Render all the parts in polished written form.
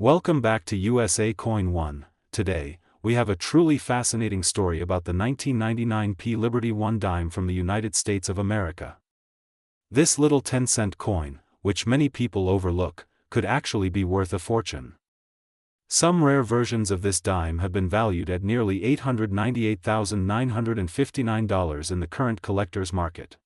Welcome back to USA Coin 1. Today, we have a truly fascinating story about the 1999 Liberty 1 dime from the United States of America. This little 10-cent coin, which many people overlook, could actually be worth a fortune. Some rare versions of this dime have been valued at nearly $898,959 in the current collector's market.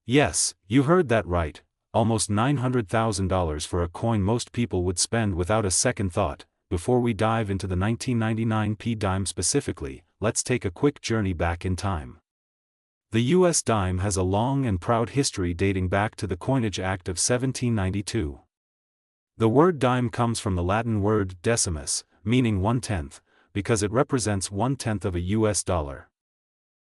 Yes, you heard that right. Almost $900,000 for a coin most people would spend without a second thought. Before we dive into the 1999 dime specifically, let's take a quick journey back in time. The US dime has a long and proud history dating back to the Coinage Act of 1792. The word dime comes from the Latin word decimus, meaning 1/10, because it represents 1/10 of a US dollar.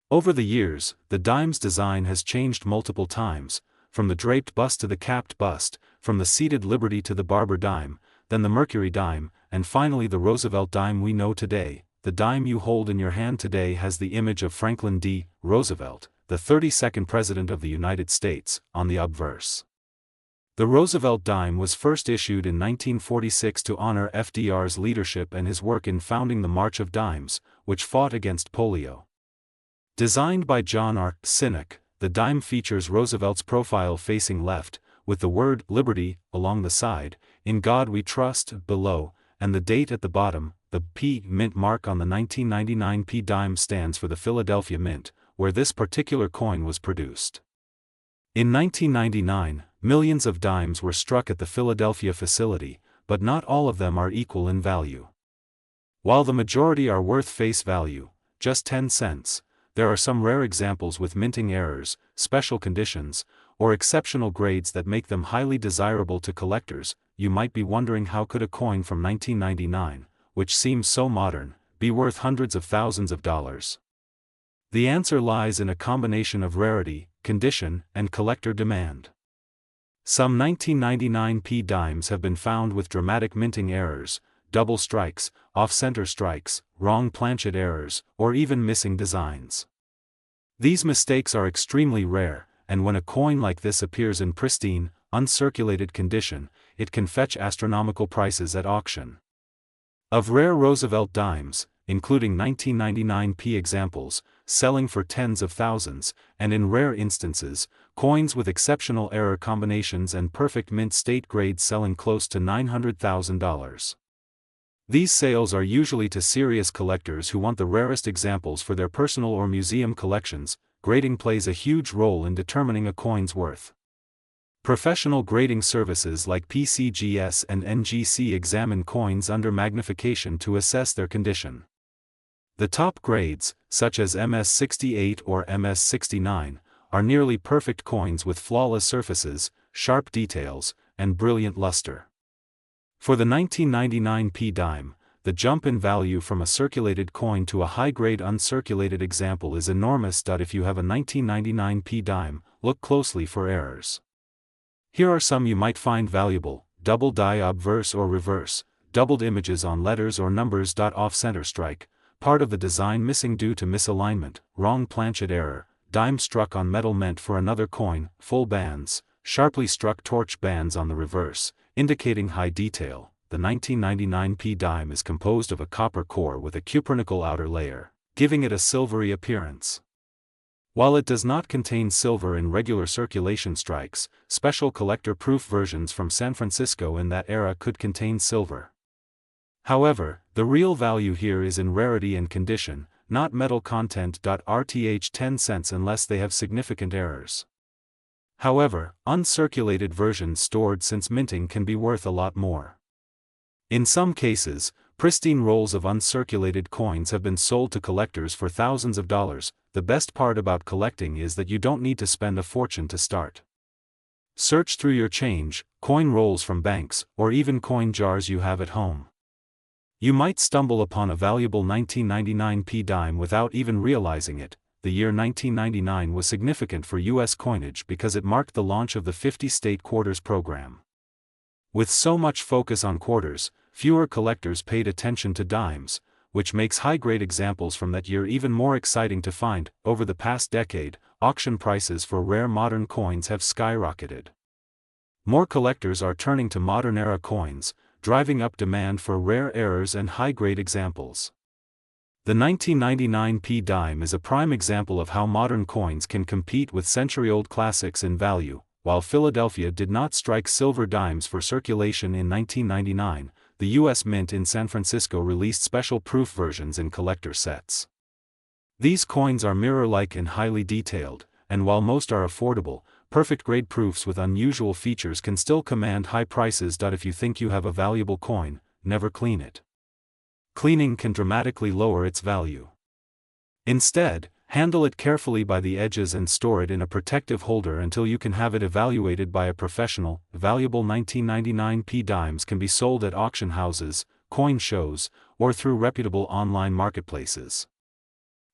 Over the years, the dime's design has changed multiple times, from the draped bust to the capped bust, from the seated Liberty to the Barber dime, then the Mercury dime, and finally the Roosevelt dime we know today. The dime you hold in your hand today has the image of Franklin D. Roosevelt, the 32nd President of the United States, on the obverse. The Roosevelt dime was first issued in 1946 to honor FDR's leadership and his work in founding the March of Dimes, which fought against polio. Designed by John R. Sinek, the dime features Roosevelt's profile facing left, with the word Liberty along the side, In God We Trust below, and the date at the bottom. The P Mint mark on the 1999 dime stands for the Philadelphia Mint, where this particular coin was produced. In 1999, millions of dimes were struck at the Philadelphia facility, but not all of them are equal in value. While the majority are worth face value, just 10 cents, there are some rare examples with minting errors, special conditions, or exceptional grades that make them highly desirable to collectors. You might be wondering, how could a coin from 1999, which seems so modern, be worth hundreds of thousands of dollars? The answer lies in a combination of rarity, condition, and collector demand. Some 1999 dimes have been found with dramatic minting errors, double strikes, off-center strikes, wrong planchet errors, or even missing designs. These mistakes are extremely rare, and when a coin like this appears in pristine, uncirculated condition, it can fetch astronomical prices at auction. Of rare Roosevelt dimes, including 1999 examples, selling for tens of thousands, and in rare instances, coins with exceptional error combinations and perfect mint state grades selling close to $900,000. These sales are usually to serious collectors who want the rarest examples for their personal or museum collections. Grading plays a huge role in determining a coin's worth. Professional grading services like PCGS and NGC examine coins under magnification to assess their condition. The top grades, such as MS68 or MS69, are nearly perfect coins with flawless surfaces, sharp details, and brilliant luster. For the 1999 dime, the jump in value from a circulated coin to a high-grade uncirculated example is enormous. If you have a 1999 dime, look closely for errors. Here are some you might find valuable: double die obverse or reverse, doubled images on letters or numbers. Off-center strike, part of the design missing due to misalignment, wrong planchet error, dime struck on metal meant for another coin, full bands, sharply struck torch bands on the reverse, indicating high detail. The 1999 dime is composed of a copper core with a cupronickel outer layer, giving it a silvery appearance. While it does not contain silver in regular circulation strikes, special collector-proof versions from San Francisco in that era could contain silver. However, the real value here is in rarity and condition, not metal content. Rth 10 cents unless they have significant errors. However, uncirculated versions stored since minting can be worth a lot more. In some cases, pristine rolls of uncirculated coins have been sold to collectors for thousands of dollars. The best part about collecting is that you don't need to spend a fortune to start. Search through your change, coin rolls from banks, or even coin jars you have at home. You might stumble upon a valuable 1999 dime without even realizing it. The year 1999 was significant for U.S. coinage because it marked the launch of the 50-state quarters program. With so much focus on quarters, fewer collectors paid attention to dimes, which makes high-grade examples from that year even more exciting to find. Over the past decade, auction prices for rare modern coins have skyrocketed. More collectors are turning to modern-era coins, driving up demand for rare errors and high-grade examples. The 1999 p dime is a prime example of how modern coins can compete with century-old classics in value. While Philadelphia did not strike silver dimes for circulation in 1999, the U.S. Mint in San Francisco released special proof versions in collector sets. These coins are mirror-like and highly detailed, and while most are affordable, perfect-grade proofs with unusual features can still command high prices. If you think you have a valuable coin, never clean it. Cleaning can dramatically lower its value. Instead, handle it carefully by the edges and store it in a protective holder until you can have it evaluated by a professional. Valuable 1999 p dimes can be sold at auction houses, coin shows, or through reputable online marketplaces.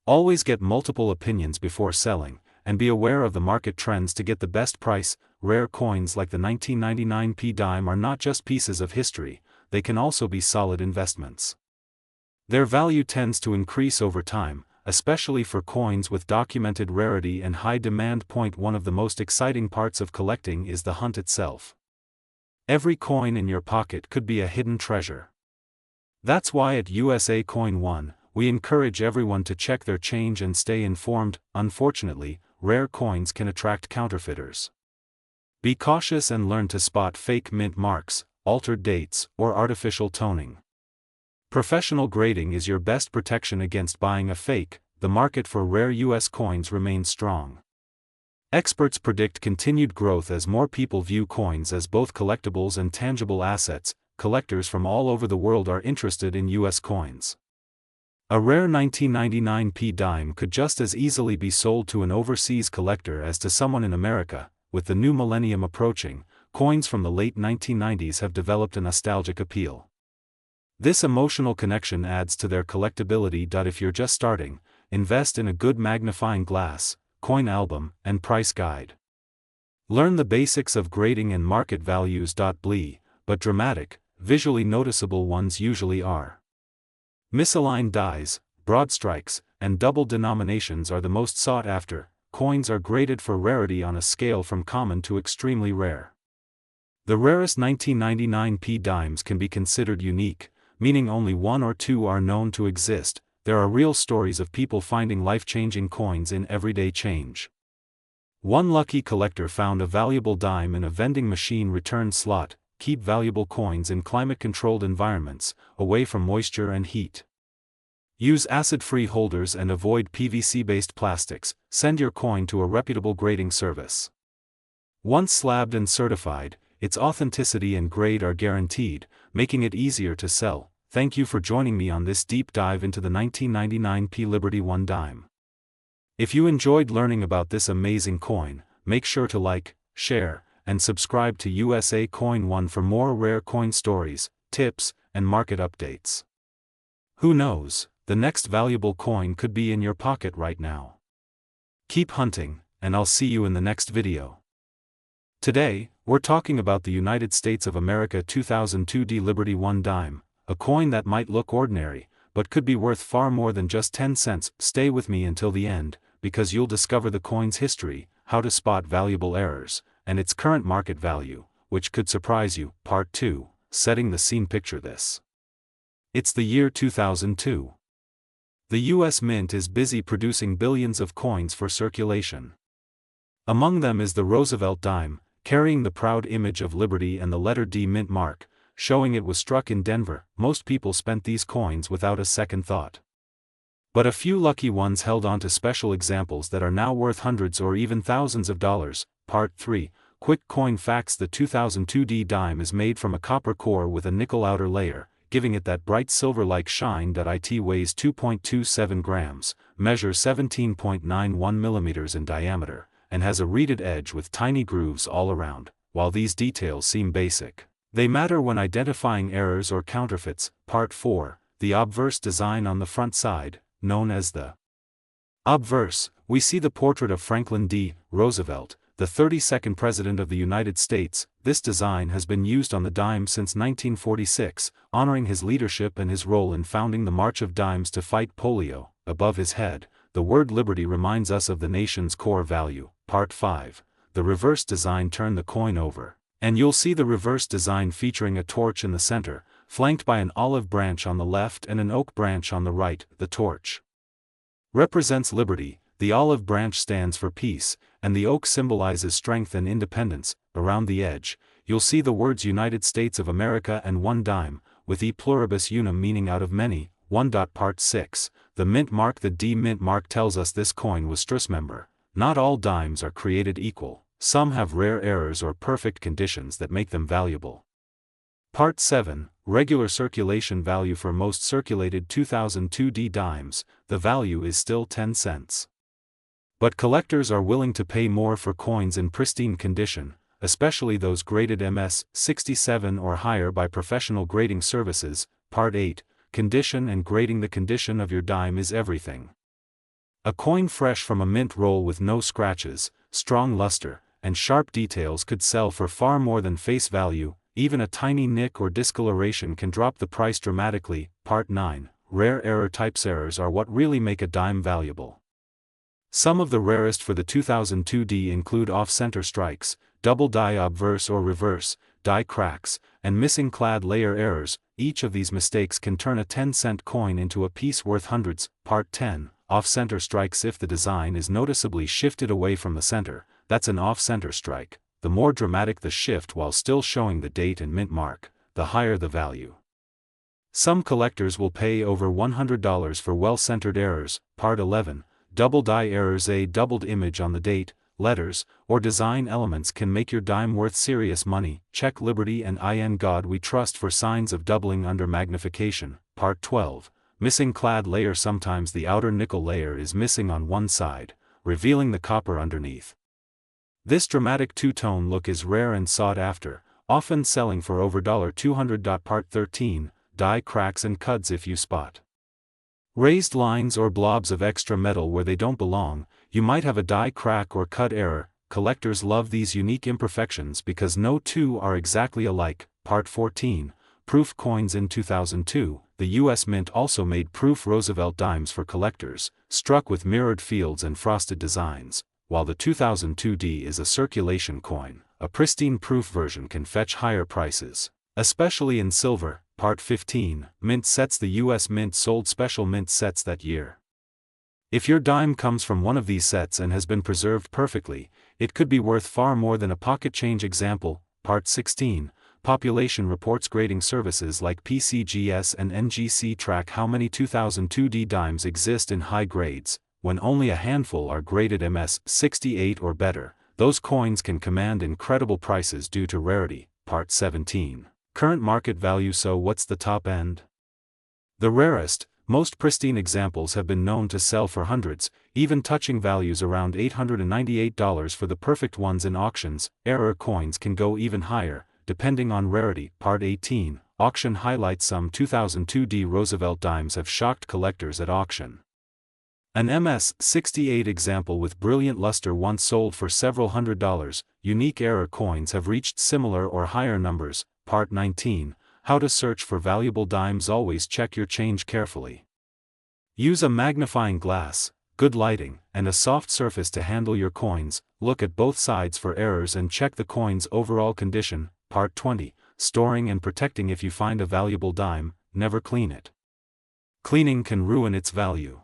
Always get multiple opinions before selling, and be aware of the market trends to get the best price. Rare coins like the 1999 p dime are not just pieces of history, they can also be solid investments. Their value tends to increase over time, especially for coins with documented rarity and high demand. One of the most exciting parts of collecting is the hunt itself. Every coin in your pocket could be a hidden treasure. That's why at USA Coin One, we encourage everyone to check their change and stay informed. Unfortunately, rare coins can attract counterfeiters. Be cautious and learn to spot fake mint marks, altered dates, or artificial toning. Professional grading is your best protection against buying a fake. The market for rare U.S. coins remains strong. Experts predict continued growth as more people view coins as both collectibles and tangible assets. Collectors from all over the world are interested in U.S. coins. A rare 1999 p dime could just as easily be sold to an overseas collector as to someone in America. With the new millennium approaching, coins from the late 1990s have developed a nostalgic appeal. This emotional connection adds to their collectability. If you're just starting, invest in a good magnifying glass, coin album, and price guide. Learn the basics of grading and market values. But dramatic, visually noticeable ones usually are. Misaligned dies, broad strikes, and double denominations are the most sought after. Coins are graded for rarity on a scale from common to extremely rare. The rarest 1999 p dimes can be considered unique, meaning only one or two are known to exist. There are real stories of people finding life-changing coins in everyday change. One lucky collector found a valuable dime in a vending machine return slot. Keep valuable coins in climate-controlled environments, away from moisture and heat. Use acid-free holders and avoid PVC-based plastics. Send your coin to a reputable grading service. Once slabbed and certified, its authenticity and grade are guaranteed, making it easier to sell. Thank you for joining me on this deep dive into the 1999 p Liberty One dime. If you enjoyed learning about this amazing coin, make sure to like, share, and subscribe to USA Coin One for more rare coin stories, tips, and market updates. Who knows, the next valuable coin could be in your pocket right now. Keep hunting, and I'll see you in the next video. Today, we're talking about the United States of America 2002 D Liberty One dime, a coin that might look ordinary, but could be worth far more than just 10 cents. Stay with me until the end, because you'll discover the coin's history, how to spot valuable errors, and its current market value, which could surprise you. Part 2, Setting the Scene. Picture this. It's the year 2002. The U.S. Mint is busy producing billions of coins for circulation. Among them is the Roosevelt dime, carrying the proud image of liberty and the letter D mint mark, showing it was struck in Denver. Most people spent these coins without a second thought. But a few lucky ones held on to special examples that are now worth hundreds or even thousands of dollars. Part 3, Quick Coin Facts. The 2002 D dime is made from a copper core with a nickel outer layer, giving it that bright silver-like shine. It weighs 2.27 grams, measures 17.91 millimeters in diameter, and has a reeded edge with tiny grooves all around. While these details seem basic, they matter when identifying errors or counterfeits. Part 4, The obverse design. On the front side, known as the obverse, we see the portrait of Franklin D. Roosevelt, the 32nd President of the United States. This design has been used on the dime since 1946, honoring his leadership and his role in founding the March of Dimes to fight polio. Above his head, the word liberty reminds us of the nation's core value. Part 5, The reverse design. Turn the coin over, And you'll see the reverse design featuring a torch in the center, flanked by an olive branch on the left and an oak branch on the right. The torch represents liberty, the olive branch stands for peace, and the oak symbolizes strength and independence. Around the edge, you'll see the words United States of America and 1 dime, with e pluribus unum meaning out of many. 1. Part 6. The mint mark. The D mint mark tells us this coin was Strasmember. Not all dimes are created equal, some have rare errors or perfect conditions that make them valuable. Part 7. Regular circulation value. For most circulated 2002D dimes, the value is still 10 cents. But collectors are willing to pay more for coins in pristine condition, especially those graded MS 67 or higher by professional grading services. Part 8. Condition and grading. The condition of your dime is everything. A coin fresh from a mint roll with no scratches, strong luster, and sharp details could sell for far more than face value. Even a tiny nick or discoloration can drop the price dramatically. Part 9. Rare error types. Errors are what really make a dime valuable. Some of the rarest for the 2002D include off-center strikes, double die obverse or reverse, die cracks, and missing clad layer errors. Each of these mistakes can turn a 10-cent coin into a piece worth hundreds. Part 10. Off-center strikes. If the design is noticeably shifted away from the center, that's an off-center strike. The more dramatic the shift while still showing the date and mint mark, the higher the value. Some collectors will pay over $100 for well-centered errors. Part 11. Double die errors. A doubled image on the date, letters, or design elements can make your dime worth serious money. Check Liberty and In God We Trust for signs of doubling under magnification. Part 12. Missing clad layer. Sometimes the outer nickel layer is missing on one side, revealing the copper underneath. This dramatic two-tone look is rare and sought after, often selling for over $200. Part 13. Die cracks and cuts. If you spot raised lines or blobs of extra metal where they don't belong, you might have a die crack or cut error. Collectors love these unique imperfections because no two are exactly alike. Part 14. Proof coins. In 2002, the U.S. Mint also made proof Roosevelt dimes for collectors, struck with mirrored fields and frosted designs. While the 2002D is a circulation coin, a pristine proof version can fetch higher prices, especially in silver. Part 15. Mint sets. The U.S. Mint sold special mint sets that year. If your dime comes from one of these sets and has been preserved perfectly, it could be worth far more than a pocket change. Example. Part 16. Population reports. Grading services like PCGS and NGC track how many 2002D dimes exist in high grades. When only a handful are graded MS 68 or better, those coins can command incredible prices due to rarity. Part 17. Current market value. So what's the top end? The rarest, most pristine examples have been known to sell for hundreds, even touching values around $898 for the perfect ones in auctions. Error coins can go even higher, depending on rarity. Part 18. Auction highlights. Some 2002D Roosevelt dimes have shocked collectors at auction. An MS 68 example with brilliant luster once sold for several $100s. Unique error coins have reached similar or higher numbers. Part 19. How to search for valuable dimes. Always check your change carefully. Use a magnifying glass, good lighting, and a soft surface to handle your coins. Look at both sides for errors and check the coin's overall condition. Part 20. Storing and protecting. If you find a valuable dime, never clean it. Cleaning can ruin its value.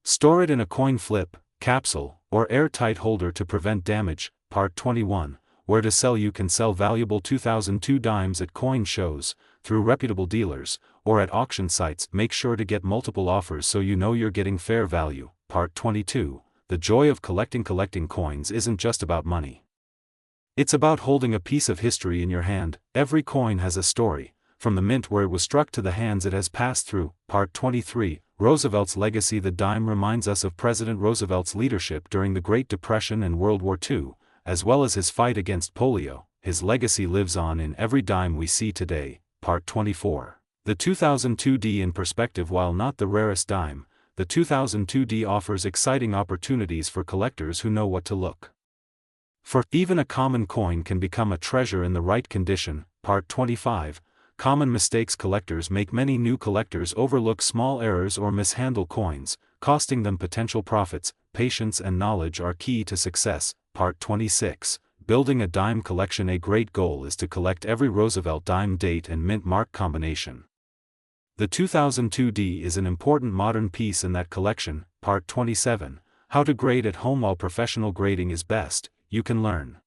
Store it in a coin flip, capsule, or airtight holder to prevent damage. Part 21. Where to sell. You can sell valuable 2002 dimes at coin shows, through reputable dealers, or at auction sites. Make sure to get multiple offers so you know you're getting fair value. Part 22. The joy of collecting. Collecting coins isn't just about money. It's about holding a piece of history in your hand. Every coin has a story, from the mint where it was struck to the hands it has passed through. Part 23. Roosevelt's legacy. The dime reminds us of President Roosevelt's leadership during the Great Depression and World War II, as well as his fight against polio. His legacy lives on in every dime we see today. Part 24. The 2002D in perspective. While not the rarest dime, the 2002D offers exciting opportunities for collectors who know what to look for. Even a common coin can become a treasure in the right condition. Part 25. Common mistakes. Collectors make. Many new collectors overlook small errors or mishandle coins, costing them potential profits. Patience and knowledge are key to success. Part 26. building a dime collection. A great goal is to collect every Roosevelt dime date and mint mark combination. The 2002D is an important modern piece in that collection. Part 27, How to Grade at Home. While professional grading is best, you can learn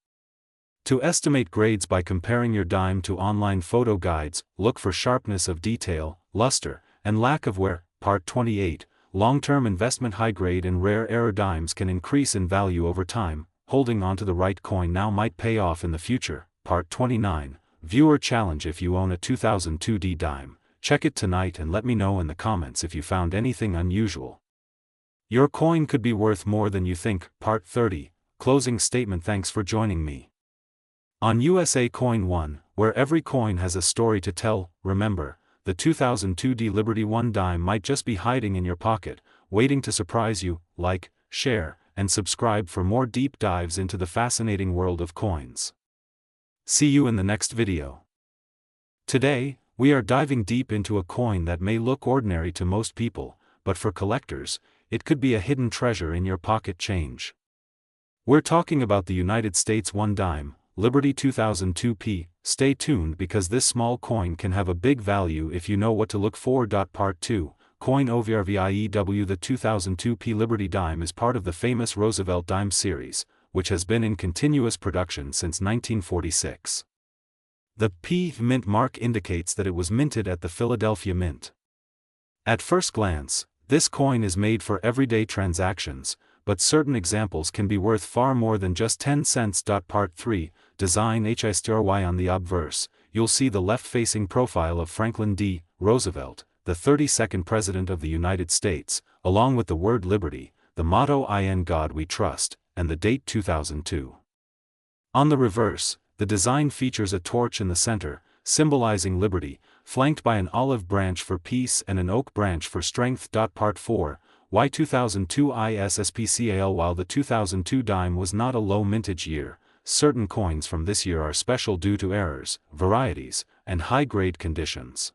to estimate grades by comparing your dime to online photo guides. Look for sharpness of detail, luster, and lack of wear. Part 28, Long-term investment. High-grade and rare error dimes can increase in value over time. Holding on to the right coin now might pay off in the future. Part 29, Viewer Challenge. If you own a 2002D dime, check it tonight and let me know in the comments if you found anything unusual. Your coin could be worth more than you think. Part 30, Closing Statement. Thanks for joining me on USA Coin 1, where every coin has a story to tell. Remember, the 2002D Liberty 1 dime might just be hiding in your pocket, waiting to surprise you. Like, share, and subscribe for more deep dives into the fascinating world of coins. See you in the next video. Today, we are diving deep into a coin that may look ordinary to most people, but for collectors, it could be a hidden treasure in your pocket change. We're talking about the United States 1 dime, Liberty 2002P. Stay tuned because this small coin can have a big value if you know what to look for. Part 2, Coin overview. The 2002P Liberty dime is part of the famous Roosevelt dime series, which has been in continuous production since 1946. The P mint mark indicates that it was minted at the Philadelphia Mint. At first glance, this coin is made for everyday transactions, but certain examples can be worth far more than just 10 cents. Part 3, Design history. On the obverse, you'll see the left-facing profile of Franklin D. Roosevelt, the 32nd President of the United States, along with the word Liberty, the motto "In God We Trust," and the date 2002. On the reverse, the design features a torch in the center, symbolizing liberty, flanked by an olive branch for peace and an oak branch for strength. Part 4, Why 2002 ISSPCAL. While the 2002 dime was not a low mintage year, certain coins from this year are special due to errors, varieties, and high-grade conditions.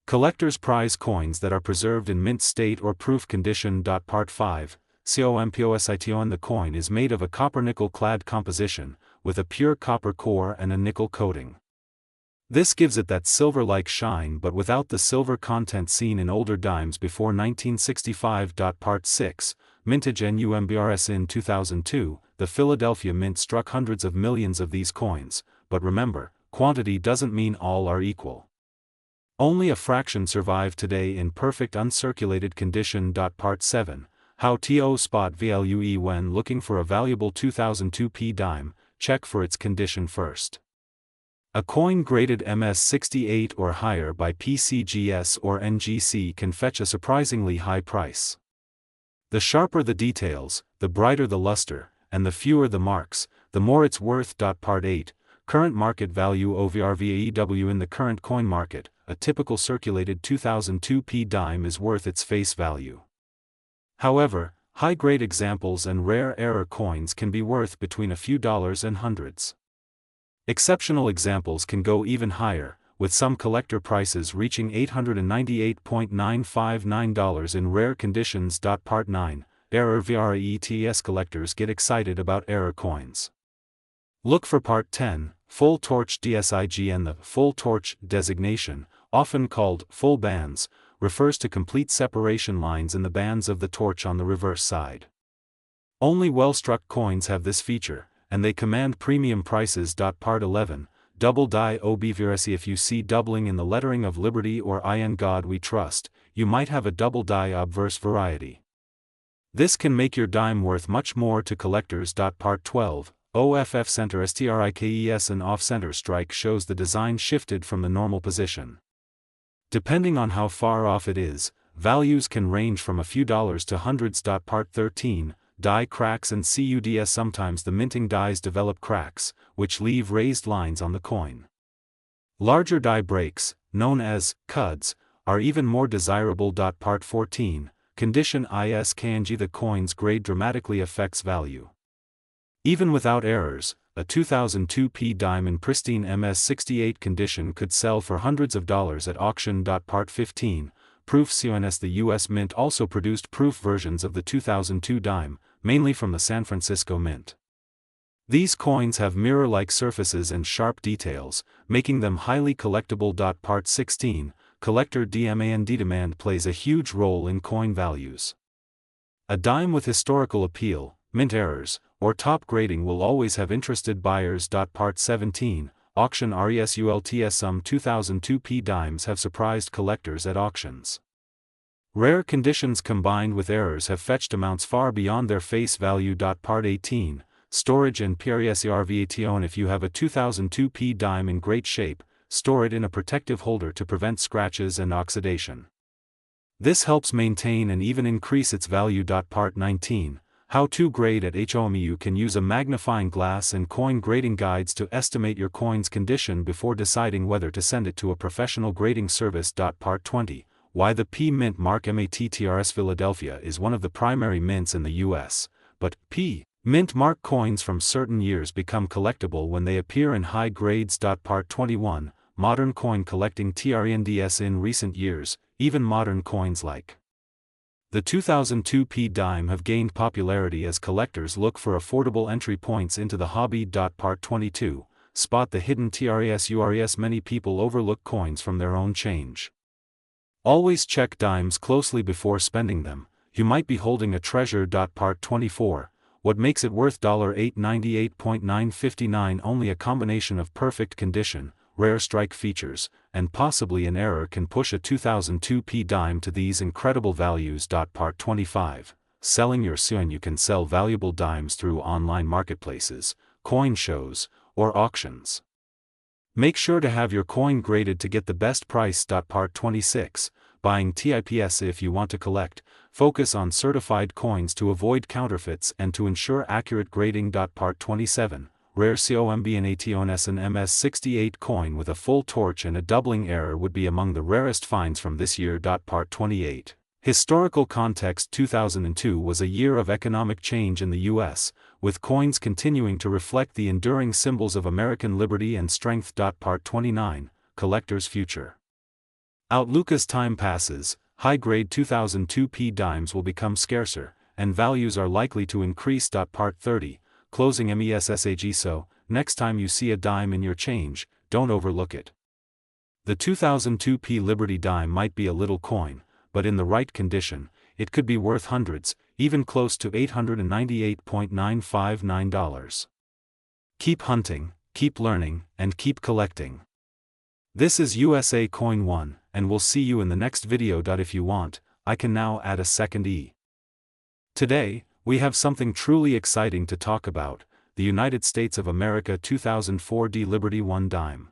Collectors prize coins that are preserved in mint state or proof condition. Part 5, COMPOSITON. The coin is made of a copper-nickel clad composition, with a pure copper core and a nickel coating. This gives it that silver-like shine but without the silver content seen in older dimes before 1965. Part 6, Mintage NUMBRS. In 2002, the Philadelphia Mint struck hundreds of millions of these coins, but remember, quantity doesn't mean all are equal. Only a fraction survive today in perfect uncirculated condition. Part 7, How to spot value when looking for a valuable 2002P dime. Check for its condition first. A coin graded MS68 or higher by PCGS or NGC can fetch a surprisingly high price. The sharper the details, the brighter the luster, and the fewer the marks, the more it's worth. Part 8, Current market value OVRVAEW. In the current coin market, a typical circulated 2002P dime is worth its face value. However, high-grade examples and rare error coins can be worth between a few dollars and hundreds. Exceptional examples can go even higher, with some collector prices reaching $898.959 in rare conditions. Part 9, Error VRETS. Collectors get excited about error coins. Look for Part 10, Full Torch DSIGN. The full torch designation, often called full bands, refers to complete separation lines in the bands of the torch on the reverse side. Only well-struck coins have this feature, and they command premium prices. Part 11, Double Die OBVRSI. If you see doubling in the lettering of Liberty or In God We Trust, you might have a double die obverse variety. This can make your dime worth much more to collectors. Part 12, OFF Center STRIKES. An off-center strike shows the design shifted from the normal position. Depending on how far off it is, values can range from a few dollars to hundreds. Part 13, Die cracks and CUDS. Sometimes the minting dies develop cracks, which leave raised lines on the coin. Larger die breaks, known as CUDs, are even more desirable. Part 14, Condition ISKNG. The coin's grade dramatically affects value. Even without errors, a 2002P dime in pristine MS68 condition could sell for hundreds of dollars at auction. Part 15, Proof CONS. The U.S. Mint also produced proof versions of the 2002 dime, mainly from the San Francisco Mint. These coins have mirror-like surfaces and sharp details, making them highly collectible. Part 16, Collector demand plays a huge role in coin values. A dime with historical appeal, mint errors, or top grading will always have interested buyers. Part 17, Auction results. Some 2002p dimes have surprised collectors at auctions. Rare conditions combined with errors have fetched amounts far beyond their face value. Part 18, Storage and valueone. If you have a 2002p dime in great shape, store it in a protective holder to prevent scratches and oxidation. This helps maintain and even increase its value. Part 19, How to grade at home. You can use a magnifying glass and coin grading guides to estimate your coin's condition before deciding whether to send it to a professional grading service. Part 20, Why the P Mint Mark Mattrs. Philadelphia is one of the primary mints in the U.S., but P Mint Mark coins from certain years become collectible when they appear in high grades. Part 21, Modern coin collecting trends. In recent years, even modern coins like the 2002p dime have gained popularity as collectors look for affordable entry points into the hobby. Part 22, Spot the hidden treasures. Many people overlook coins from their own change. Always check dimes closely before spending them. You might be holding a treasure. Part 24, What makes it worth $898.959? Only a combination of perfect condition, rare strike features, and possibly an error can push a 2002p dime to these incredible values. Part 25, Selling your coin. You can sell valuable dimes through online marketplaces, coin shows, or auctions. Make sure to have your coin graded to get the best price. Part 26, Buying tips. If you want to collect, focus on certified coins to avoid counterfeits and to ensure accurate grading. Part 27, Rare combinations. An MS68 coin with a full torch and a doubling error would be among the rarest finds from this year. Part 28, Historical context. 2002 was a year of economic change in the U.S., with coins continuing to reflect the enduring symbols of American liberty and strength. Part 29, Collector's future. Outlook. As time passes, high-grade 2002p dimes will become scarcer, and values are likely to increase. Part 30, Closing message. So, next time you see a dime in your change, don't overlook it. The 2002p Liberty dime might be a little coin, but in the right condition, it could be worth hundreds, even close to $898.959. Keep hunting, keep learning, and keep collecting. This is USA Coin 1, and we'll see you in the next video. If you want, I can now add a second E. Today, we have something truly exciting to talk about, the United States of America 2004D Liberty 1 dime.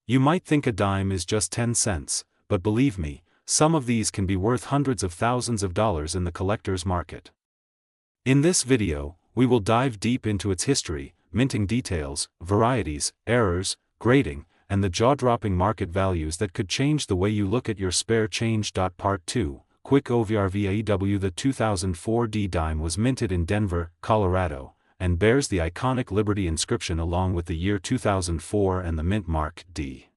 You might think a dime is just 10 cents, but believe me, some of these can be worth hundreds of thousands of dollars in the collector's market. In this video, we will dive deep into its history, minting details, varieties, errors, grading, and the jaw-dropping market values that could change the way you look at your spare change. Part 2, Quick overview. The 2004D dime was minted in Denver, Colorado, and bears the iconic Liberty inscription along with the year 2004 and the mint mark D.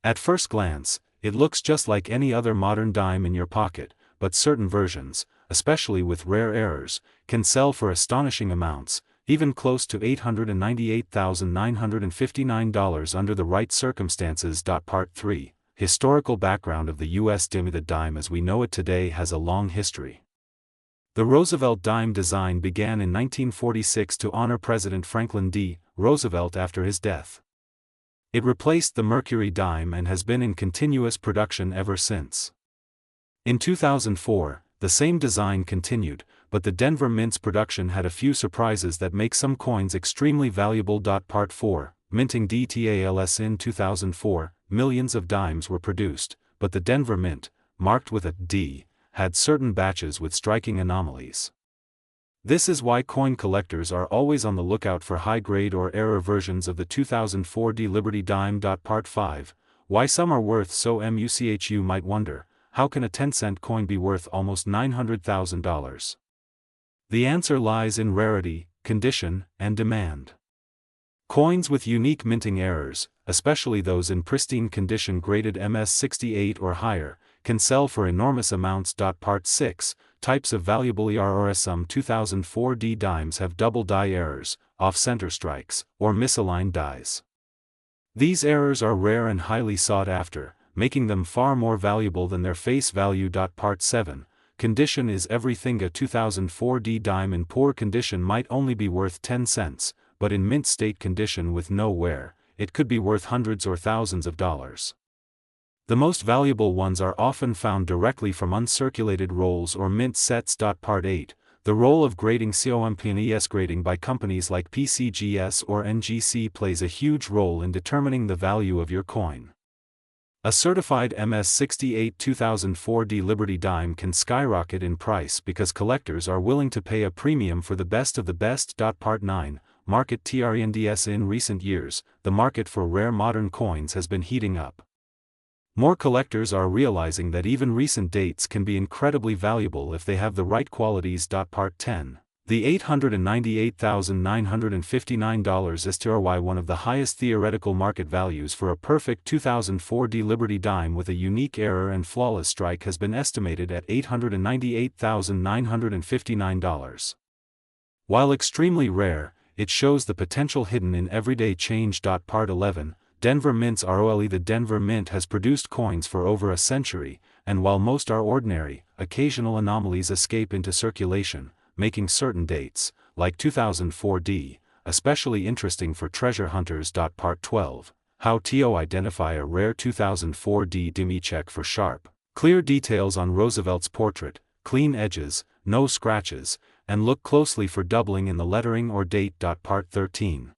At first glance, it looks just like any other modern dime in your pocket, but certain versions, especially with rare errors, can sell for astonishing amounts, even close to $898,959 under the right circumstances. Part 3, Historical background of the U.S. dime. The dime as we know it today has a long history. The Roosevelt dime design began in 1946 to honor President Franklin D. Roosevelt after his death. It replaced the Mercury dime and has been in continuous production ever since. In 2004, the same design continued, but the Denver Mint's production had a few surprises that make some coins extremely valuable. Part 4, Minting details. In 2004, millions of dimes were produced, but the Denver Mint, marked with a D, had certain batches with striking anomalies. This is why coin collectors are always on the lookout for high-grade or error versions of the 2004D Liberty dime. Part 5, Why some are worth so much. You might wonder, how can a 10-cent coin be worth almost $900,000? The answer lies in rarity, condition, and demand. Coins with unique minting errors, especially those in pristine condition graded MS68 or higher, can sell for enormous amounts. Part 6, Types of valuable errors. Some 2004D dimes have double die errors, off-center strikes, or misaligned dies. These errors are rare and highly sought after, making them far more valuable than their face value. Part 7. Condition is everything. A 2004D dime in poor condition might only be worth 10 cents, but in mint state condition with no wear, it could be worth hundreds or thousands of dollars. The most valuable ones are often found directly from uncirculated rolls or mint sets. Part 8. The role of grading. COMPNES grading by companies like PCGS or NGC plays a huge role in determining the value of your coin. A certified MS-68 2004D Liberty dime can skyrocket in price because collectors are willing to pay a premium for the best of the best. Part 9. Market trends. In recent years, the market for rare modern coins has been heating up. More collectors are realizing that even recent dates can be incredibly valuable if they have the right qualities. Part 10. The $898,959 STRY, one of the highest theoretical market values for a perfect 2004D Liberty dime with a unique error and flawless strike, has been estimated at $898,959. While extremely rare, it shows the potential hidden in everyday change. Part 11. Denver Mint's ROLE. The Denver Mint has produced coins for over a century, and while most are ordinary, occasional anomalies escape into circulation, making certain dates, like 2004D, especially interesting for treasure hunters. Part 12. How to identify a rare 2004D dime. Check for sharp, clear details on Roosevelt's portrait, clean edges, no scratches, and look closely for doubling in the lettering or date. Part 13.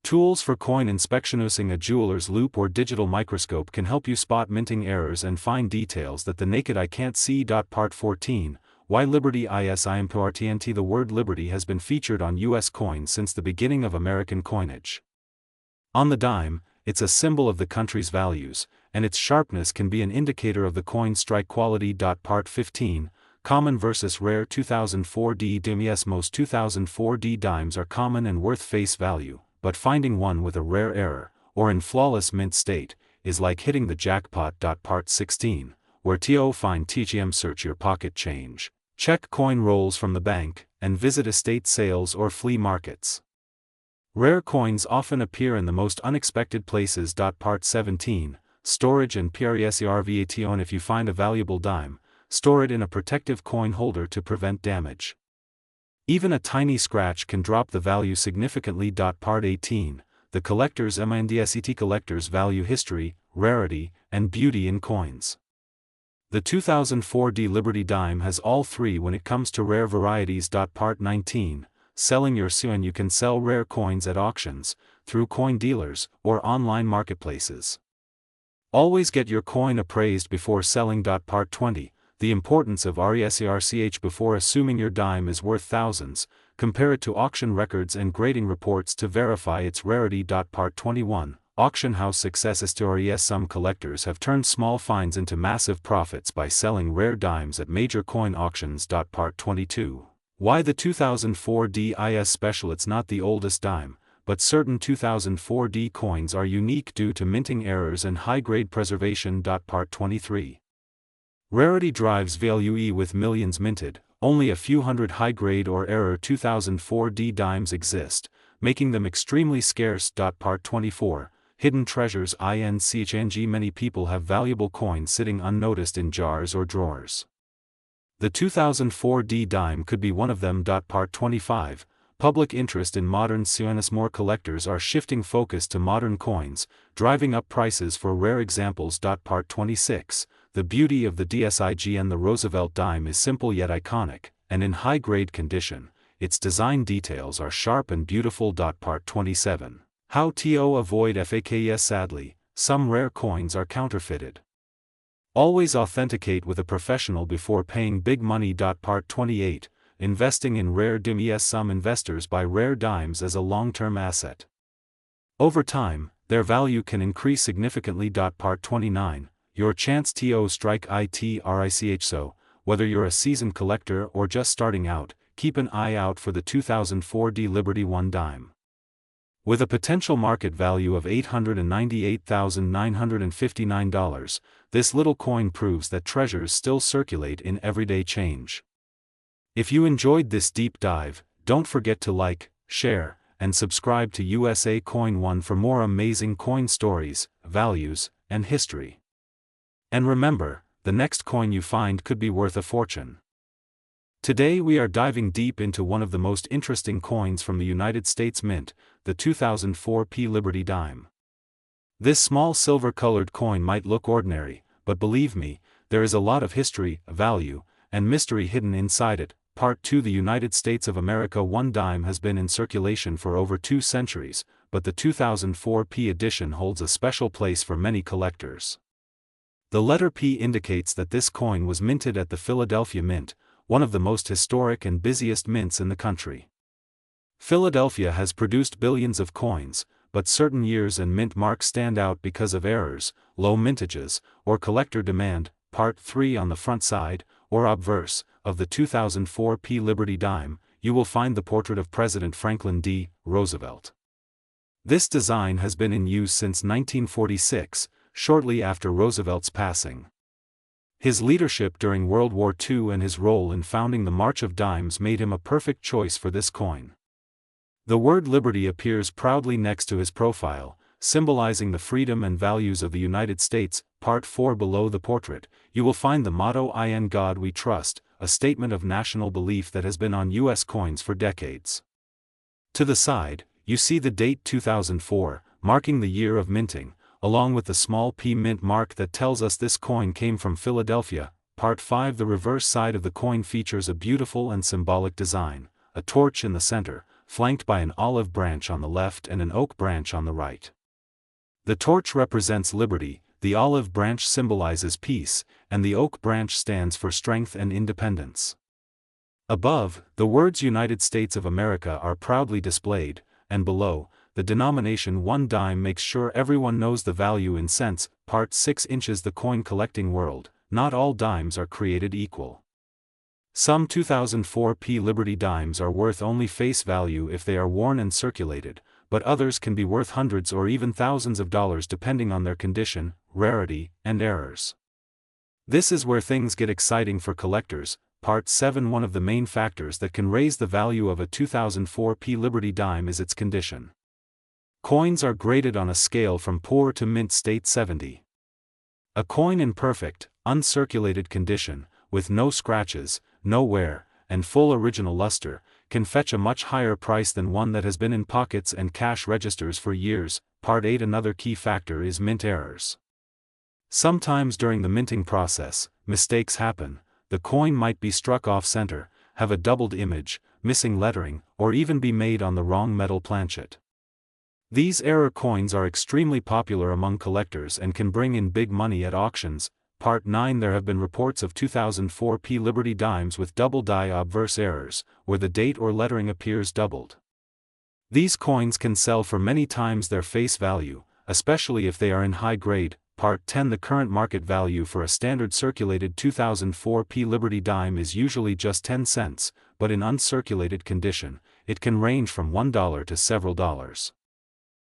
Tools for coin inspection. Using a jeweler's loupe or digital microscope can help you spot minting errors and find details that the naked eye can't see. Part 14. Why Liberty is important. The word liberty has been featured on U.S. coins since the beginning of American coinage. On the dime, it's a symbol of the country's values, and its sharpness can be an indicator of the coin's strike quality. Part 15. Common versus rare 2004D dimes. Most 2004D dimes are common and worth face value, but finding one with a rare error, or in flawless mint state, is like hitting the jackpot. Part 16. Where to find TGM. Search your pocket change, check coin rolls from the bank, and visit estate sales or flea markets. Rare coins often appear in the most unexpected places. Part 17. Storage and preservation. If you find a valuable dime, store it in a protective coin holder to prevent damage. Even a tiny scratch can drop the value significantly. Part 18. The collector's mindset. Collectors value history, rarity, and beauty in coins. The 2004D Liberty dime has all three when it comes to rare varieties. Part 19. Selling your coin. You can sell rare coins at auctions, through coin dealers, or online marketplaces. Always get your coin appraised before selling. Part 20. The importance of research before assuming your dime is worth thousands. Compare it to auction records and grading reports to verify its rarity. Part 21. Auction house success stories. Some collectors have turned small finds into massive profits by selling rare dimes at major coin auctions. Part 22. Why the 2004D is special. It's not the oldest dime, but certain 2004D coins are unique due to minting errors and high-grade preservation. Part 23. Rarity drives value. With millions minted, only a few hundred high-grade or error 2004D dimes exist, making them extremely scarce. Part 24. Hidden treasures. Many people have valuable coins sitting unnoticed in jars or drawers. The 2004D dime could be one of them. Part 25. Public interest in modern coins. More collectors are shifting focus to modern coins, driving up prices for rare examples. Part 26. The beauty of the DSIG and the Roosevelt dime is simple yet iconic, and in high-grade condition. Its design details are sharp and beautiful. Part 27. How to avoid fakes. Sadly, some rare coins are counterfeited. Always authenticate with a professional before paying big money. Part 28. Investing in rare dimes. Some investors buy rare dimes as a long-term asset. Over time, their value can increase significantly. Part 29. Your chance to strike it. So, whether you're a seasoned collector or just starting out, keep an eye out for the 2004D Liberty 1 dime. With a potential market value of $898,959, this little coin proves that treasures still circulate in everyday change. If you enjoyed this deep dive, don't forget to like, share, and subscribe to USA Coin 1 for more amazing coin stories, values, and history. And remember, the next coin you find could be worth a fortune. Today we are diving deep into one of the most interesting coins from the United States Mint, the 2004 Liberty Dime. This small silver-colored coin might look ordinary, but believe me, there is a lot of history, value, and mystery hidden inside it. Part 2. The United States of America. One dime has been in circulation for over 2 centuries, but the 2004 edition holds a special place for many collectors. The letter P indicates that this coin was minted at the Philadelphia Mint, one of the most historic and busiest mints in the country. Philadelphia has produced billions of coins, but certain years and mint marks stand out because of errors, low mintages, or collector demand. Part 3. On the front side, or obverse, of the 2004 Liberty Dime, you will find the portrait of President Franklin D. Roosevelt. This design has been in use since 1946, shortly after Roosevelt's passing. His leadership during World War II and his role in founding the March of Dimes made him a perfect choice for this coin. The word liberty appears proudly next to his profile, symbolizing the freedom and values of the United States. Part 4. Below the portrait, you will find the motto "In God We Trust," a statement of national belief that has been on U.S. coins for decades. To the side, you see the date 2004, marking the year of minting, along with the small P mint mark that tells us this coin came from Philadelphia. Part 5. The reverse side of the coin features a beautiful and symbolic design, a torch in the center, flanked by an olive branch on the left and an oak branch on the right. The torch represents liberty, the olive branch symbolizes peace, and the oak branch stands for strength and independence. Above, the words United States of America are proudly displayed, and below, the denomination 1 dime makes sure everyone knows the value in cents. Part 6. Inches. The coin collecting world. Not all dimes are created equal. Some 2004 Liberty Dimes are worth only face value if they are worn and circulated, but others can be worth hundreds or even thousands of dollars depending on their condition, rarity, and errors. This is where things get exciting for collectors. Part 7. One of the main factors that can raise the value of a 2004 Liberty Dime is its condition. Coins are graded on a scale from poor to mint state 70. A coin in perfect, uncirculated condition, with no scratches, no wear, and full original luster, can fetch a much higher price than one that has been in pockets and cash registers for years. Part 8. Another key factor is mint errors. Sometimes during the minting process, mistakes happen. The coin might be struck off-center, have a doubled image, missing lettering, or even be made on the wrong metal planchet. These error coins are extremely popular among collectors and can bring in big money at auctions. Part 9. There have been reports of 2004 Liberty Dimes with double die obverse errors, where the date or lettering appears doubled. These coins can sell for many times their face value, especially if they are in high grade. Part 10. The current market value for a standard circulated 2004 Liberty Dime is usually just 10 cents, but in uncirculated condition, it can range from $1 to several dollars.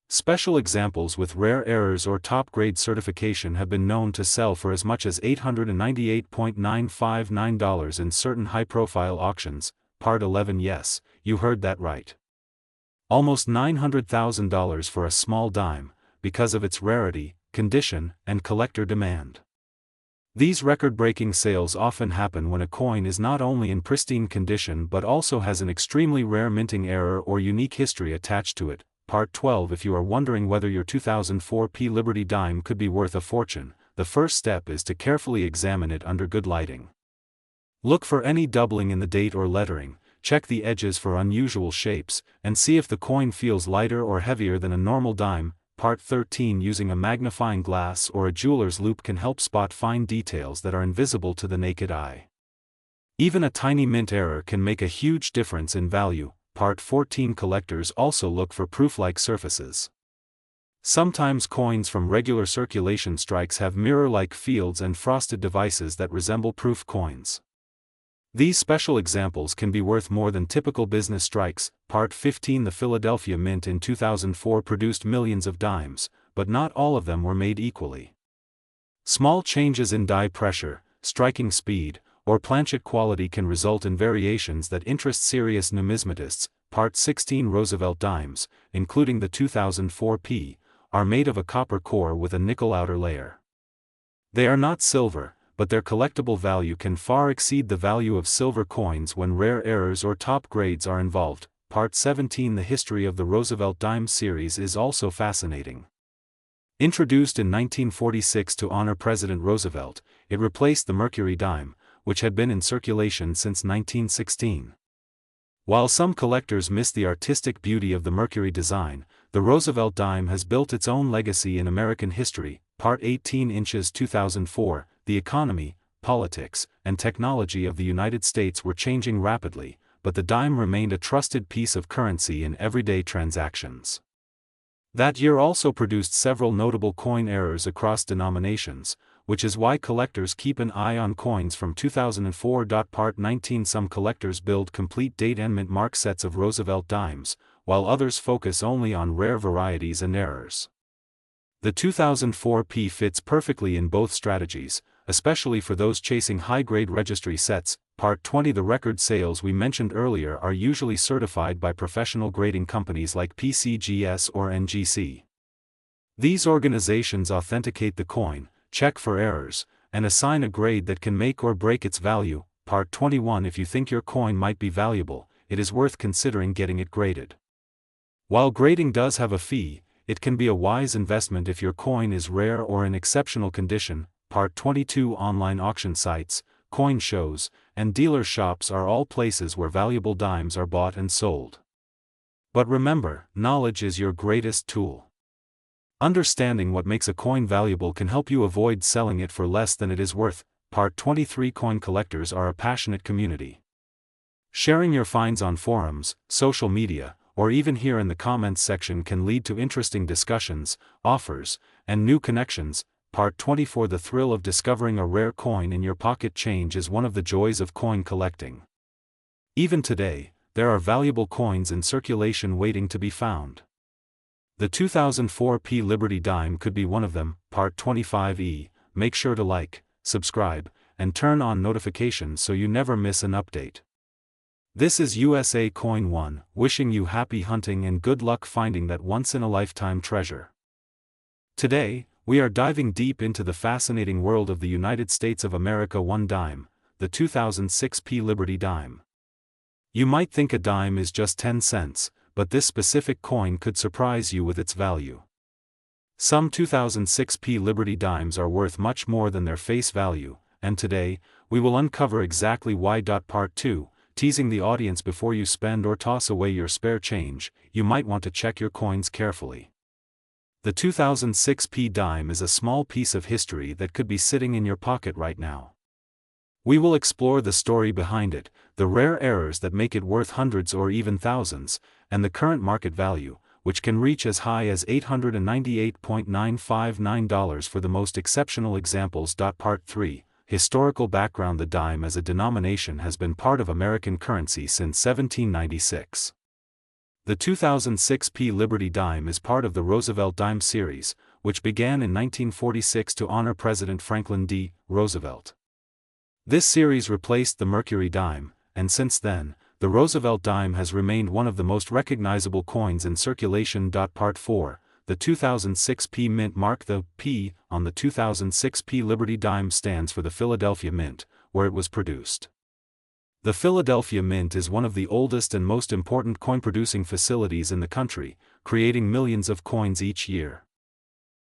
Special examples with rare errors or top-grade certification have been known to sell for as much as $898.959 in certain high-profile auctions. Part 11. Yes, you heard that right. Almost $900,000 for a small dime, because of its rarity, condition, and collector demand. These record-breaking sales often happen when a coin is not only in pristine condition but also has an extremely rare minting error or unique history attached to it. Part 12. If you are wondering whether your 2004 Liberty Dime could be worth a fortune, the first step is to carefully examine it under good lighting. Look for any doubling in the date or lettering, check the edges for unusual shapes, and see if the coin feels lighter or heavier than a normal dime. Part 13. Using a magnifying glass or a jeweler's loupe can help spot fine details that are invisible to the naked eye. Even a tiny mint error can make a huge difference in value. Part 14. Collectors also look for proof-like surfaces. Sometimes coins from regular circulation strikes have mirror-like fields and frosted devices that resemble proof coins. These special examples can be worth more than typical business strikes. Part 15. The Philadelphia Mint in 2004 produced millions of dimes, but not all of them were made equally. Small changes in die pressure, striking speed, or planchet quality can result in variations that interest serious numismatists. Part 16 Roosevelt dimes, including the 2004 P, are made of a copper core with a nickel outer layer. They are not silver, but their collectible value can far exceed the value of silver coins when rare errors or top grades are involved. Part 17 The history of the Roosevelt dime series is also fascinating. Introduced in 1946 to honor President Roosevelt, it replaced the Mercury dime, which had been in circulation since 1916. While some collectors miss the artistic beauty of the Mercury design, the Roosevelt dime has built its own legacy in American history. Part 18 Inches 2004 The economy, politics, and technology of the United States were changing rapidly, but the dime remained a trusted piece of currency in everyday transactions. That year also produced several notable coin errors across denominations, which is why collectors keep an eye on coins from 2004. Part 19 Some collectors build complete date and mint mark sets of Roosevelt dimes, while others focus only on rare varieties and errors. The 2004 P fits perfectly in both strategies, especially for those chasing high-grade registry sets. Part 20 The record sales we mentioned earlier are usually certified by professional grading companies like PCGS or NGC. These organizations authenticate the coin, check for errors, and assign a grade that can make or break its value. Part 21 If you think your coin might be valuable, it is worth considering getting it graded. While grading does have a fee, it can be a wise investment if your coin is rare or in exceptional condition. Part 22 Online auction sites, coin shows, and dealer shops are all places where valuable dimes are bought and sold. But remember, knowledge is your greatest tool. Understanding what makes a coin valuable can help you avoid selling it for less than it is worth. Part 23 Coin collectors are a passionate community. Sharing your finds on forums, social media, or even here in the comments section can lead to interesting discussions, offers, and new connections. Part 24 The thrill of discovering a rare coin in your pocket change is one of the joys of coin collecting. Even today, there are valuable coins in circulation waiting to be found. The 2004 P Liberty dime could be one of them. Part 25E Make sure to like, subscribe, and turn on notifications so you never miss an update. This is USA Coin 1, wishing you happy hunting and good luck finding that once-in-a-lifetime treasure. Today, we are diving deep into the fascinating world of the United States of America 1 dime, the 2006 P Liberty dime. You might think a dime is just 10 cents, but this specific coin could surprise you with its value. Some 2006 P Liberty dimes are worth much more than their face value, and today, we will uncover exactly why. Part 2 Teasing the audience before you spend or toss away your spare change, you might want to check your coins carefully. The 2006 P dime is a small piece of history that could be sitting in your pocket right now. We will explore the story behind it, the rare errors that make it worth hundreds or even thousands, and the current market value, which can reach as high as $898.959 for the most exceptional examples. Part 3 Historical background The dime as a denomination has been part of American currency since 1796. The 2006 P Liberty dime is part of the Roosevelt dime series, which began in 1946 to honor President Franklin D. Roosevelt. This series replaced the Mercury dime, and since then, the Roosevelt dime has remained one of the most recognizable coins in circulation. Part 4 The 2006 P Mint mark The P on the 2006 P Liberty dime stands for the Philadelphia Mint, where it was produced. The Philadelphia Mint is one of the oldest and most important coin-producing facilities in the country, creating millions of coins each year.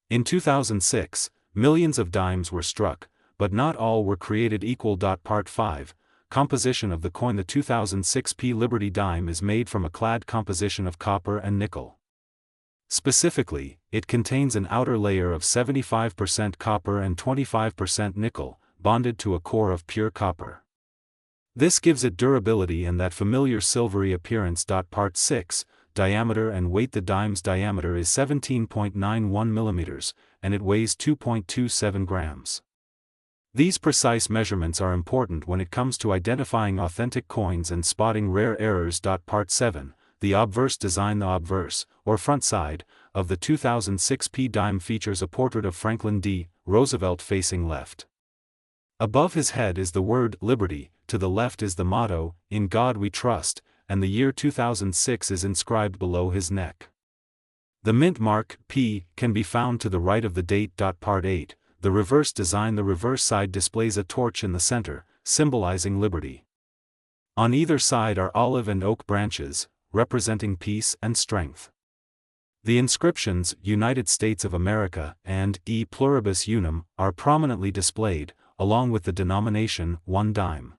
In 2006, millions of dimes were struck, but not all were created equal. Part 5 Composition of the coin The 2006 P Liberty dime is made from a clad composition of copper and nickel. Specifically, it contains an outer layer of 75% copper and 25% nickel, bonded to a core of pure copper. This gives it durability and that familiar silvery appearance. Part 6 Diameter and weight The dime's diameter is 17.91 millimeters, and it weighs 2.27 grams. These precise measurements are important when it comes to identifying authentic coins and spotting rare errors. Part 7 The obverse design The obverse, or front side, of the 2006 P dime features a portrait of Franklin D. Roosevelt facing left. Above his head is the word Liberty, to the left is the motto, In God We Trust, and the year 2006 is inscribed below his neck. The mint mark, P, can be found to the right of the date. Part 8, the reverse design. The reverse side displays a torch in the center, symbolizing liberty. On either side are olive and oak branches, representing peace and strength. The inscriptions, United States of America, and E pluribus unum, are prominently displayed, along with the denomination, 1 dime.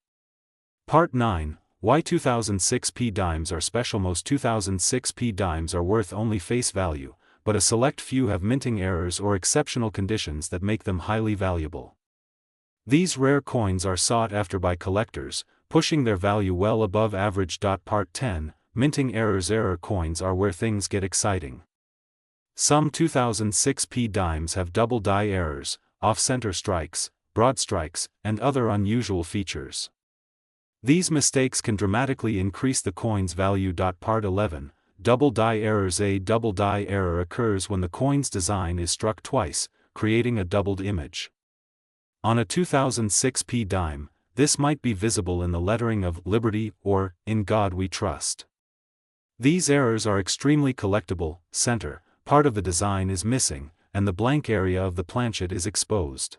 Part 9, why 2006 P dimes are special. Most 2006 P dimes are worth only face value, but a select few have minting errors or exceptional conditions that make them highly valuable. These rare coins are sought after by collectors, pushing their value well above average. Part 10, minting errors. Error coins are where things get exciting. Some 2006 P dimes have double die errors, off-center strikes, broad strikes, and other unusual features. These mistakes can dramatically increase the coin's value. Part 11, double die errors. A double die error occurs when the coin's design is struck twice, creating a doubled image. On a 2006 P dime, this might be visible in the lettering of Liberty or In God We Trust. These errors are extremely collectible. Center, part of the design is missing, and the blank area of the planchet is exposed.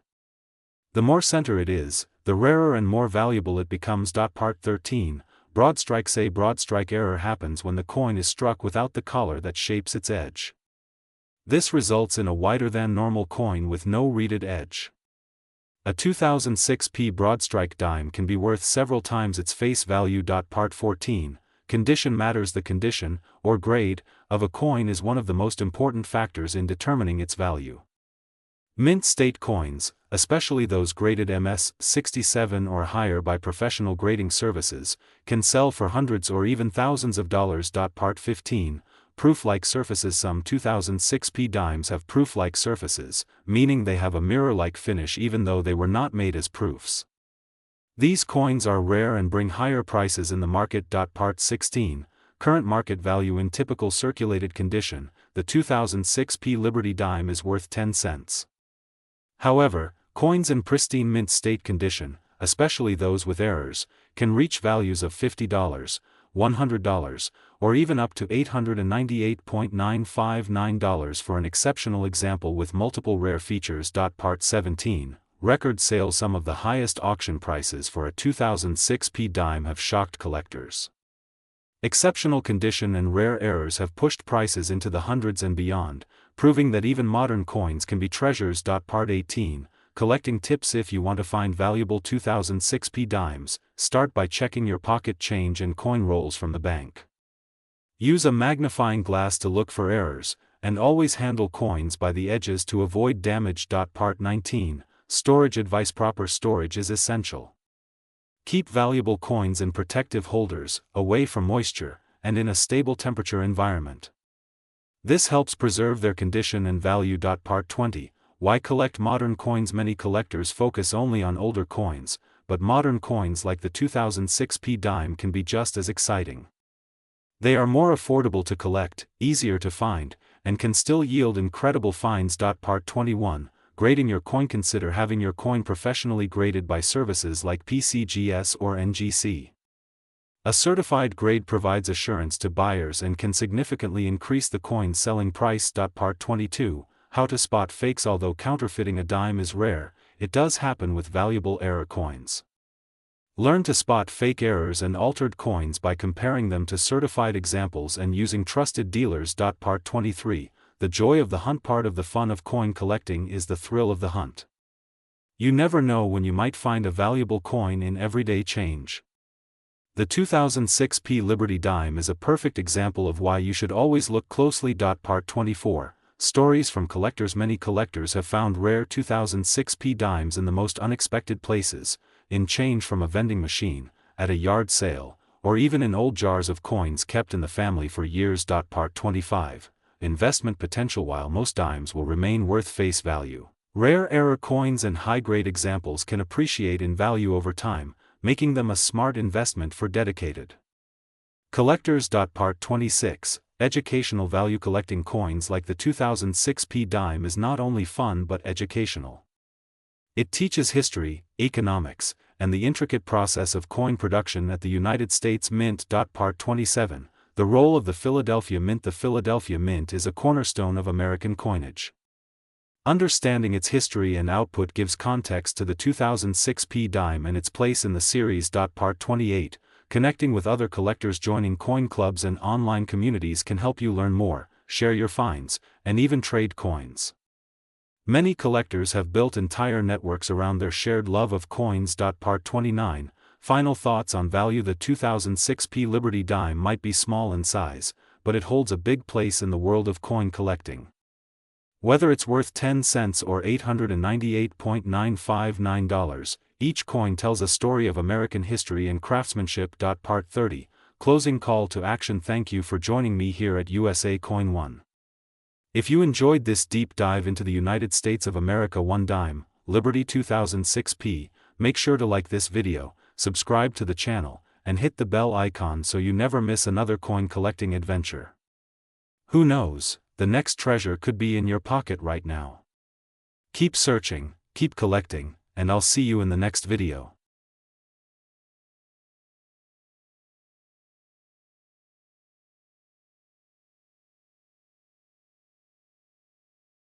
The more center it is, the rarer and more valuable it becomes. Part 13, broad strikes. A broad strike error happens when the coin is struck without the collar that shapes its edge. This results in a wider than normal coin with no reeded edge. A 2006 P broad strike dime can be worth several times its face value. Part 14, condition matters. The condition, or grade, of a coin is one of the most important factors in determining its value. Mint state coins, especially those graded MS 67 or higher by professional grading services, can sell for hundreds or even thousands of dollars. Part 15, proof-like surfaces. Some 2006 P dimes have proof-like surfaces, meaning they have a mirror-like finish even though they were not made as proofs. These coins are rare and bring higher prices in the market. Part 16, current market value. In typical circulated condition, the 2006 P Liberty dime is worth 10 cents. However, coins in pristine mint state condition, especially those with errors, can reach values of $50, $100, or even up to $898.959 for an exceptional example with multiple rare features. Part 17, record sales. Some of the highest auction prices for a 2006 P dime have shocked collectors. Exceptional condition and rare errors have pushed prices into the hundreds and beyond, proving that even modern coins can be treasures. Part 18, collecting tips. If you want to find valuable 2006 P dimes, start by checking your pocket change and coin rolls from the bank. Use a magnifying glass to look for errors, and always handle coins by the edges to avoid damage. Part 19, storage advice. Proper storage is essential. Keep valuable coins in protective holders, away from moisture, and in a stable temperature environment. This helps preserve their condition and value. Part 20, why collect modern coins. Many collectors focus only on older coins, but modern coins like the 2006 P dime can be just as exciting. They are more affordable to collect, easier to find, and can still yield incredible finds. Part 21, grading your coin. Consider having your coin professionally graded by services like PCGS or NGC. A certified grade provides assurance to buyers and can significantly increase the coin's selling price. Part 22, how to spot fakes. Although counterfeiting a dime is rare, it does happen with valuable error coins. Learn to spot fake errors and altered coins by comparing them to certified examples and using trusted dealers. Part 23, the joy of the hunt. Part of the fun of coin collecting is the thrill of the hunt. You never know when you might find a valuable coin in everyday change. The 2006 P Liberty dime is a perfect example of why you should always look closely. Part 24, stories from collectors. Many collectors have found rare 2006 P dimes in the most unexpected places, in change from a vending machine, at a yard sale, or even in old jars of coins kept in the family for years. Part 25, investment potential. While most dimes will remain worth face value, rare error coins and high-grade examples can appreciate in value over time, making them a smart investment for dedicated collectors. Part 26, educational value. Collecting coins like the 2006 P dime is not only fun but educational. It teaches history, economics, and the intricate process of coin production at the United States Mint. Part 27. The role of the Philadelphia Mint. The Philadelphia Mint is a cornerstone of American coinage. Understanding its history and output gives context to the 2006 dime and its place in the series. Part 28. Connecting with other collectors. Joining coin clubs and online communities can help you learn more, share your finds, and even trade coins. Many collectors have built entire networks around their shared love of coins. Part 29. Final thoughts on value. The 2006 Liberty dime might be small in size, but it holds a big place in the world of coin collecting. Whether it's worth 10 cents or $898.959, each coin tells a story of American history and craftsmanship. Part 30. Closing call to action. Thank you for joining me here at USA Coin 1. If you enjoyed this deep dive into the United States of America 1 dime, Liberty 2006 make sure to like this video, subscribe to the channel, and hit the bell icon so you never miss another coin collecting adventure. Who knows, the next treasure could be in your pocket right now. Keep searching, keep collecting, and I'll see you in the next video.